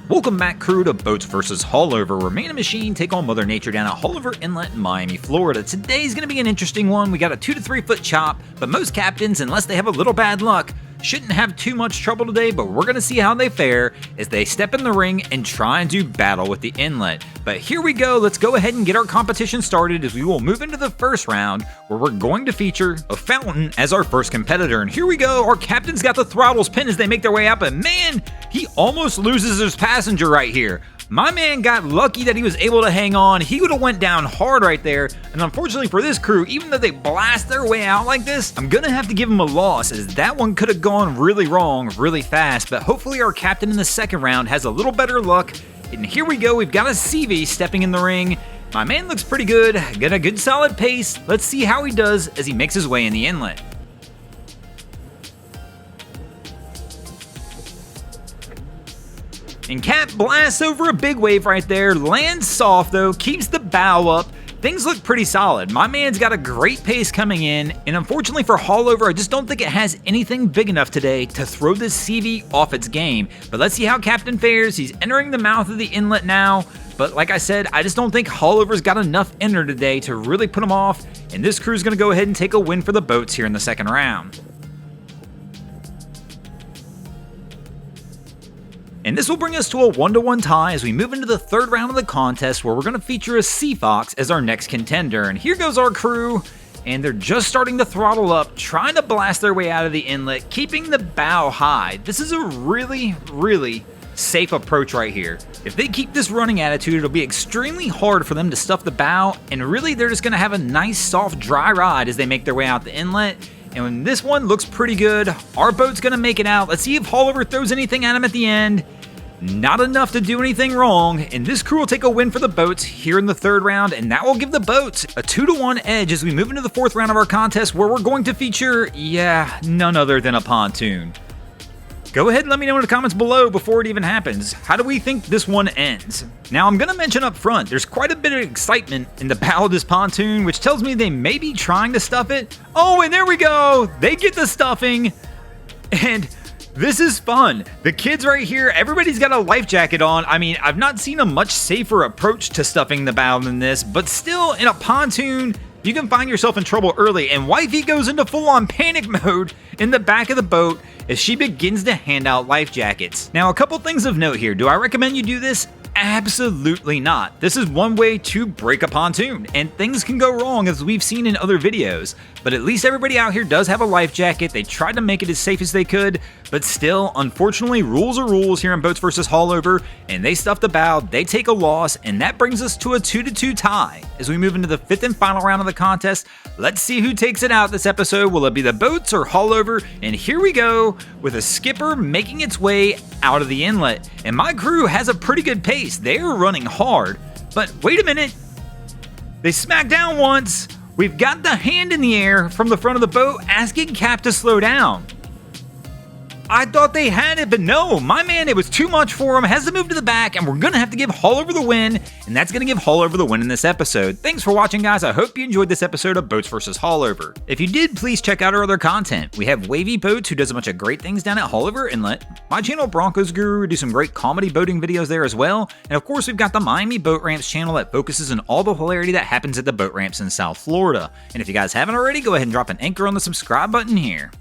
Welcome back, crew, to Boats vs. Haulover, where man and machine take on Mother Nature down at Haulover Inlet in Miami, Florida. Today's going to be an interesting one. We got a 2 to 3 foot chop, but most captains, unless they have a little bad luck, shouldn't have too much trouble today, but we're going to see how they fare as they step in the ring and try and do battle with the inlet. But here we go, let's go ahead and get our competition started as we will move into the first round where we're going to feature a fountain as our first competitor. And here we go, our captain's got the throttles pinned as they make their way up, and man, he almost loses his passenger right here. My man got lucky that he was able to hang on. He would have went down hard right there. And unfortunately for this crew, even though they blast their way out like this, I'm gonna have to give him a loss as that one could have gone really wrong really fast. But hopefully our captain in the second round has a little better luck. And here we go, we've got a SEAVEE stepping in the ring. My man looks pretty good, got a good solid pace. Let's see how he does as he makes his way in the inlet. And Cap blasts over a big wave right there, lands soft though, keeps the bow up. Things look pretty solid. My man's got a great pace coming in, and unfortunately for Haulover, I just don't think it has anything big enough today to throw this SEAVEE off its game. But let's see how Captain fares. He's entering the mouth of the inlet now, but like I said, I just don't think Haulover's got enough in her today to really put him off, and this crew's gonna go ahead and take a win for the boats here in the second round. And this will bring us to a 1-1 tie as we move into the third round of the contest where we're going to feature a Sea Fox as our next contender. And here goes our crew, and they're just starting to throttle up, trying to blast their way out of the inlet, keeping the bow high. This is a really safe approach right here. If they keep this running attitude, it'll be extremely hard for them to stuff the bow, and really they're just going to have a nice soft dry ride as they make their way out the inlet. And when this one looks pretty good, our boat's gonna make it out. Let's see if Haulover throws anything at him at the end. Not enough to do anything wrong, and this crew will take a win for the boats here in the third round, and that will give the boats a 2-1 edge as we move into the fourth round of our contest where we're going to feature, none other than a pontoon. Go ahead and let me know in the comments below before it even happens. How do we think this one ends? Now I'm gonna mention up front, there's quite a bit of excitement in the bow of this pontoon, which tells me they may be trying to stuff it. Oh, and there we go! They get the stuffing, and this is fun. The kids right here, everybody's got a life jacket on. I mean, I've not seen a much safer approach to stuffing the bow than this, but still, in a pontoon, you can find yourself in trouble early, and Wifey goes into full-on panic mode in the back of the boat as she begins to hand out life jackets. Now, a couple things of note here. Do I recommend you do this? Absolutely not. This is one way to break a pontoon, and things can go wrong as we've seen in other videos. But at least everybody out here does have a life jacket. They tried to make it as safe as they could, but still, unfortunately, rules are rules here in Boats vs. Haulover, and they stuff the bow, they take a loss, and that brings us to a 2-2 tie. As we move into the fifth and final round of the contest, let's see who takes it out this episode. Will it be the boats or Haulover? And here we go, with a skipper making its way out of the inlet. And my crew has a pretty good pace. They are running hard, but wait a minute. They smack down once. We've got the hand in the air from the front of the boat asking Cap to slow down. I thought they had it, but no, my man, it was too much for him, has to move to the back, and we're going to have to give Haulover the win, and that's going to give Haulover the win in this episode. Thanks for watching, guys. I hope you enjoyed this episode of Boats vs. Haulover. If you did, please check out our other content. We have Wavy Boats, who does a bunch of great things down at Haulover Inlet. My channel, Broncos Guru, do some great comedy boating videos there as well. And of course, we've got the Miami Boat Ramps channel that focuses on all the hilarity that happens at the boat ramps in South Florida. And if you guys haven't already, go ahead and drop an anchor on the subscribe button here.